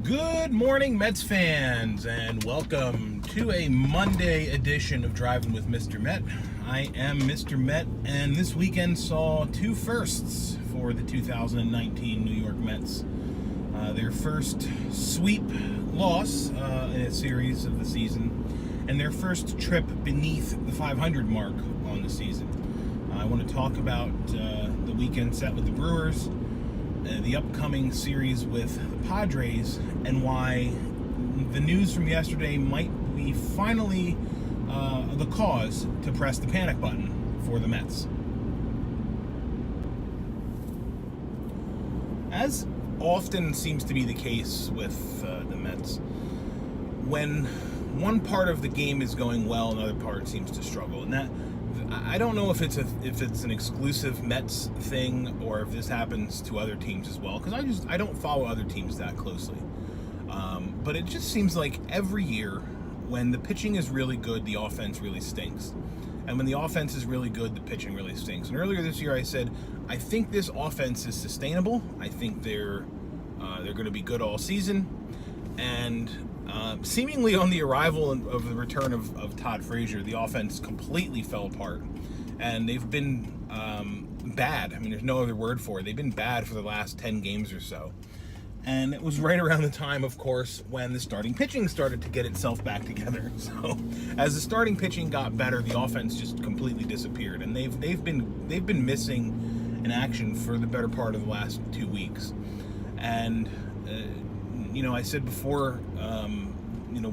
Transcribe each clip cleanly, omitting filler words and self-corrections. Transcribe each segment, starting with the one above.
Good morning, Mets fans, and welcome to a Monday edition of Driving with Mr. Met. I am Mr. Met, and this weekend saw two firsts for the 2019 New York Mets. Their first sweep loss in a series of the season, and their first trip beneath the 500 mark on the season. I want to talk about the weekend set with the Brewers, the upcoming series with the Padres, and why the news from yesterday might be finally the cause to press the panic button for the Mets. As often seems to be the case with the Mets, when one part of the game is going well, another part seems to struggle. And that, I don't know if it's an exclusive Mets thing or if this happens to other teams as well, because I don't follow other teams that closely. But it just seems like every year when the pitching is really good, the offense really stinks. And when the offense is really good, the pitching really stinks. And earlier this year I said, I think this offense is sustainable. I think they're going to be good all season. And seemingly on the arrival of the return of Todd Frazier, the offense completely fell apart. And they've been bad. I mean, there's no other word for it. They've been bad for the last 10 games or so. And it was right around the time, of course, when the starting pitching started to get itself back together. So as the starting pitching got better, the offense just completely disappeared. And they've been missing in action for the better part of the last 2 weeks. And I said before,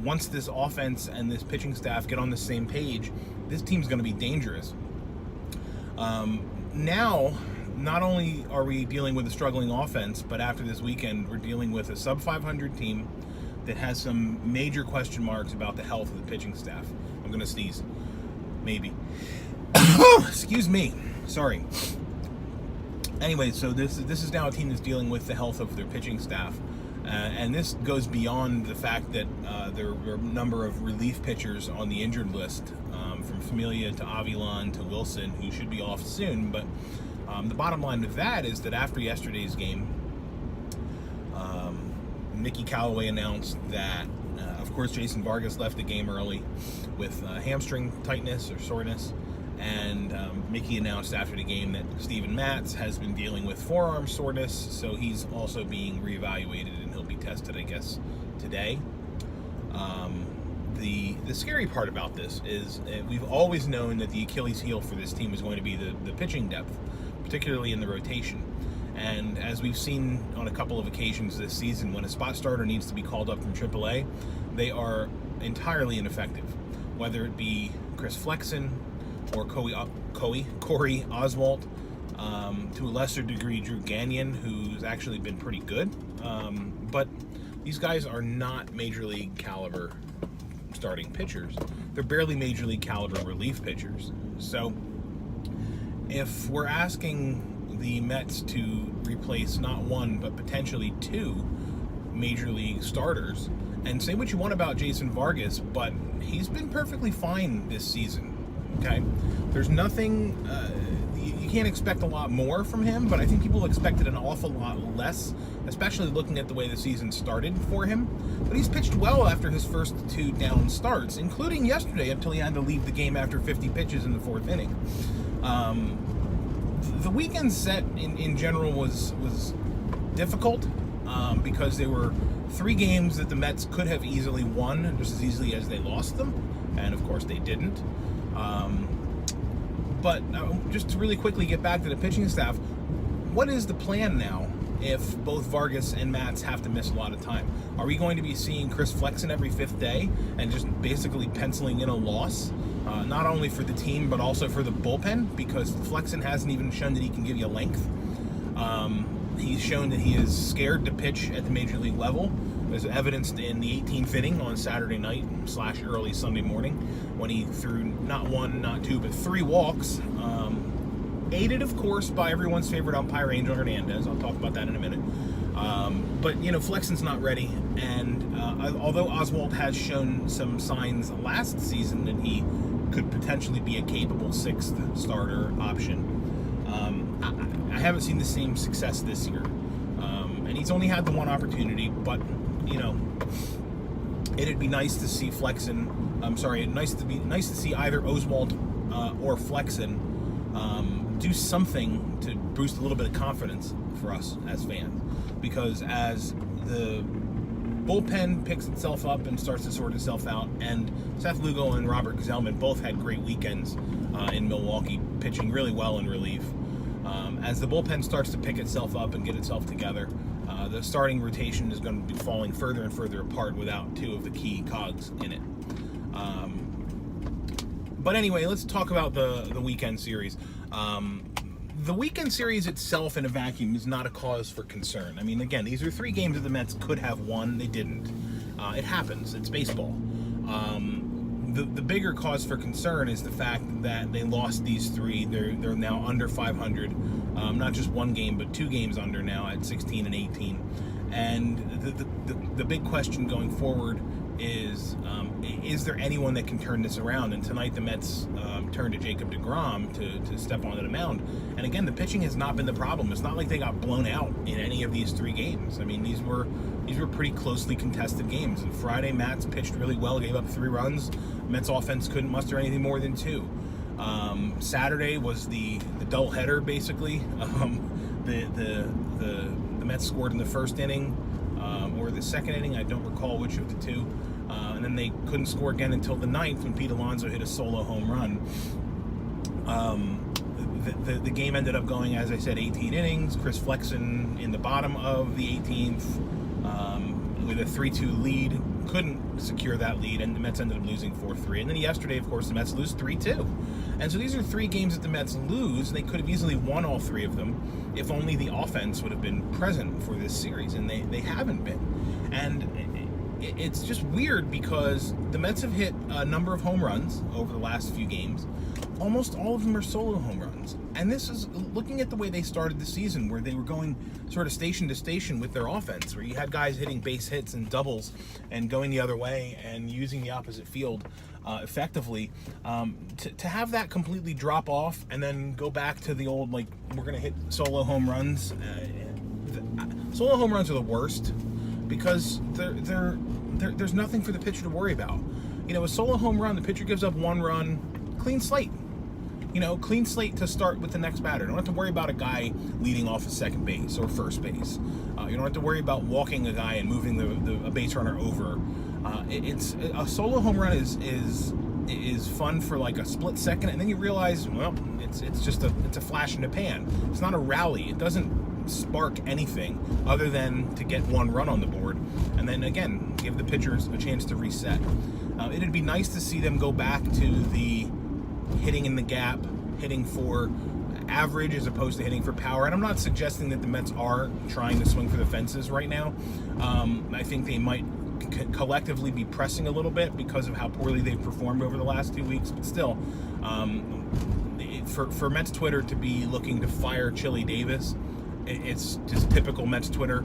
once this offense and this pitching staff get on the same page, this team's going to be dangerous. Now, not only are we dealing with a struggling offense, but after this weekend, we're dealing with a sub-500 team that has some major question marks about the health of the pitching staff. I'm going to sneeze. Maybe. Excuse me. Sorry. Anyway, so this is now a team that's dealing with the health of their pitching staff. And this goes beyond the fact that there are a number of relief pitchers on the injured list, from Familia to Avilan to Wilson, who should be off soon. But the bottom line with that is that after yesterday's game, Mickey Callaway announced that, of course, Jason Vargas left the game early with hamstring tightness or soreness. And Mickey announced after the game that Steven Matz has been dealing with forearm soreness, so he's also being reevaluated and he'll be tested, I guess, today. The scary part about this is we've always known that the Achilles heel for this team is going to be the pitching depth, particularly in the rotation. And as we've seen on a couple of occasions this season, when a spot starter needs to be called up from AAA, they are entirely ineffective, whether it be Chris Flexen or Corey Oswalt, to a lesser degree Drew Gagnon, who's actually been pretty good. But these guys are not major league caliber starting pitchers. They're barely major league caliber relief pitchers. So if we're asking the Mets to replace not one, but potentially two major league starters, and say what you want about Jason Vargas, but he's been perfectly fine this season. Okay, there's nothing, you can't expect a lot more from him, but I think people expected an awful lot less, especially looking at the way the season started for him. But he's pitched well after his first two down starts, including yesterday until he had to leave the game after 50 pitches in the fourth inning. The weekend set in general was difficult because there were 3 games that the Mets could have easily won just as easily as they lost them, and of course they didn't. But just to really quickly get back to the pitching staff, what is the plan now if both Vargas and Matz have to miss a lot of time? Are we going to be seeing Chris Flexen every 5th day and just basically penciling in a loss, not only for the team but also for the bullpen, because Flexen hasn't even shown that he can give you length. He's shown that he is scared to pitch at the major league level, as evidenced in the 18th inning on Saturday night / early Sunday morning, when he threw not 1, not 2, but 3 walks, aided, of course, by everyone's favorite umpire, Angel Hernandez. I'll talk about that in a minute. But Flexen's not ready, and although Oswalt has shown some signs last season that he could potentially be a capable 6th starter option, I haven't seen the same success this year. And he's only had the one opportunity, but it'd be nice to see nice to see either Oswald or Flexen do something to boost a little bit of confidence for us as fans, because as the bullpen picks itself up and starts to sort itself out, and Seth Lugo and Robert Gsellman both had great weekends in Milwaukee, pitching really well in relief. As the bullpen starts to pick itself up and get itself together, the starting rotation is going to be falling further and further apart without two of the key cogs in it. But anyway, let's talk about the weekend series. The weekend series itself in a vacuum is not a cause for concern. I mean, again, these are 3 games that the Mets could have won. They didn't. It happens. It's baseball. The bigger cause for concern is the fact that they lost these 3. They're now under 500. Not just 1 game, but 2 games under now at 16 and 18. And the big question going forward is there anyone that can turn this around? And tonight the Mets turned to Jacob deGrom to step onto the mound. And again, the pitching has not been the problem. It's not like they got blown out in any of these 3 games. I mean, these were pretty closely contested games. And Friday, Mets pitched really well, gave up 3 runs. Mets offense couldn't muster anything more than 2. Saturday was the doubleheader, basically. The Mets scored in the first inning or the second inning. I don't recall which of the 2. And then they couldn't score again until the 9th when Pete Alonso hit a solo home run. The game ended up going, as I said, 18 innings. Chris Flexen in the bottom of the 18th with a 3-2 lead. Couldn't secure that lead, and the Mets ended up losing 4-3. And then yesterday, of course, the Mets lose 3-2. And so these are 3 games that the Mets lose, and they could have easily won all 3 of them if only the offense would have been present for this series, and they haven't been. And it's just weird because the Mets have hit a number of home runs over the last few games. Almost all of them are solo home runs. And this is looking at the way they started the season, where they were going sort of station to station with their offense, where you had guys hitting base hits and doubles and going the other way and using the opposite field effectively. To have that completely drop off and then go back to the old, like, we're going to hit solo home runs. Solo home runs are the worst because there's nothing for the pitcher to worry about. A solo home run, the pitcher gives up 1 run, clean slate. Clean slate to start with the next batter. You don't have to worry about a guy leading off of second base or first base. You don't have to worry about walking a guy and moving a base runner over. It's a solo home run is fun for like a split second, and then you realize, well, it's a flash in the pan. It's not a rally. It doesn't spark anything other than to get 1 run on the board, and then again give the pitchers a chance to reset. It'd be nice to see them go back to the hitting in the gap, hitting for average as opposed to hitting for power. And I'm not suggesting that the Mets are trying to swing for the fences right now. I think they might collectively be pressing a little bit because of how poorly they've performed over the last 2 weeks. But still, for Mets Twitter to be looking to fire Chili Davis, it's just typical Mets Twitter.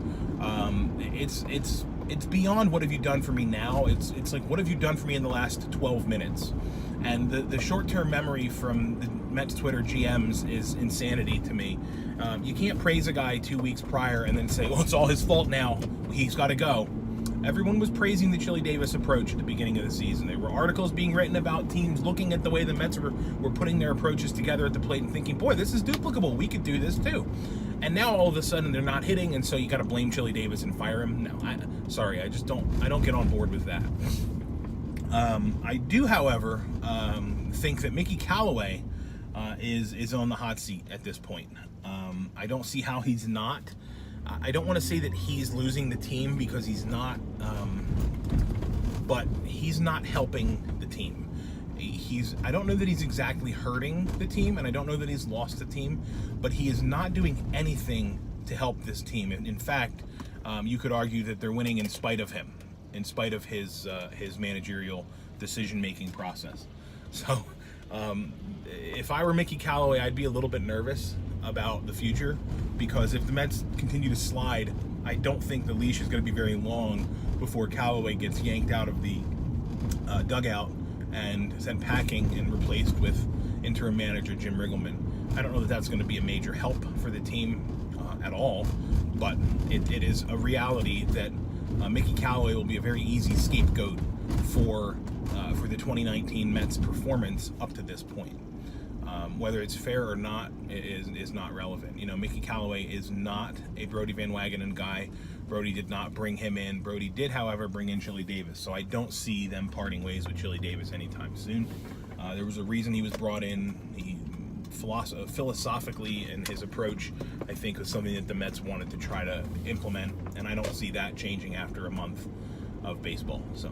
It's beyond what have you done for me now. It's like, what have you done for me in the last 12 minutes? And the short-term memory from the Mets Twitter GMs is insanity to me. You can't praise a guy 2 weeks prior and then say, well, it's all his fault now. He's got to go. Everyone was praising the Chili Davis approach at the beginning of the season. There were articles being written about teams looking at the way the Mets were putting their approaches together at the plate and thinking, boy, this is duplicable. We could do this too. And now all of a sudden they're not hitting, and so you got to blame Chili Davis and fire him. No, I don't get on board with that. I do, however, think that Mickey Callaway is on the hot seat at this point. I don't see how he's not. I don't want to say that he's losing the team because he's not, but he's not helping the team. I don't know that he's exactly hurting the team, and I don't know that he's lost the team, but he is not doing anything to help this team. In fact, you could argue that they're winning in spite of him, in spite of his managerial decision-making process. So if I were Mickey Callaway, I'd be a little bit nervous about the future, because if the Mets continue to slide, I don't think the leash is going to be very long before Callaway gets yanked out of the dugout and sent packing and replaced with interim manager Jim Riggleman. I don't know that that's going to be a major help for the team at all, but it is a reality that Mickey Callaway will be a very easy scapegoat for the 2019 Mets performance up to this point. Whether it's fair or not is not relevant. You know, Mickey Callaway is not a Brodie Van Wagenen guy. Brodie did not bring him in. Brodie did, however, bring in Chili Davis. So I don't see them parting ways with Chili Davis anytime soon. There was a reason he was brought in. He philosophically, and his approach, I think, was something that the Mets wanted to try to implement, and I don't see that changing after a month of baseball. So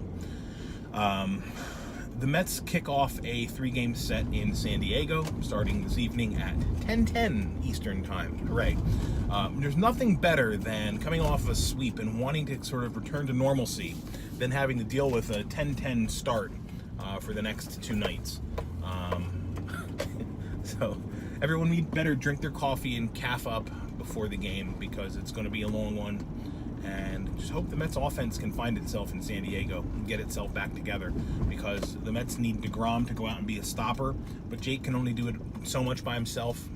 the Mets kick off a 3-game set in San Diego starting this evening at 10:10 Eastern Time. Hooray. There's nothing better than coming off a sweep and wanting to sort of return to normalcy than having to deal with a 10:10 start for the next 2 nights. So everyone better drink their coffee and calf up before the game, because it's going to be a long one. And just hope the Mets offense can find itself in San Diego and get itself back together, because the Mets need DeGrom to go out and be a stopper, but Jake can only do it so much by himself.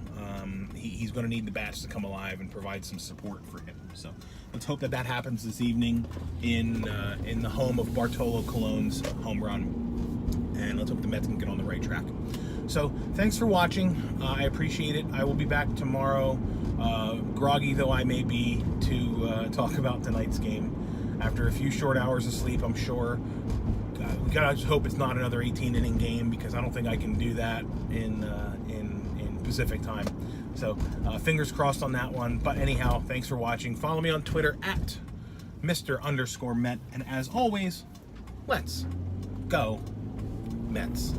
He's going to need the bats to come alive and provide some support for him. So let's hope that happens this evening in the home of Bartolo Colon's home run, and let's hope the Mets can get on the right track. So thanks for watching. I appreciate it. I will be back tomorrow, groggy though I may be, to talk about tonight's game. After a few short hours of sleep, I'm sure. We gotta just hope it's not another 18-inning game, because I don't think I can do that in Pacific time. So fingers crossed on that one. But anyhow, thanks for watching. Follow me on Twitter at Mr_Met. And as always, let's go Mets.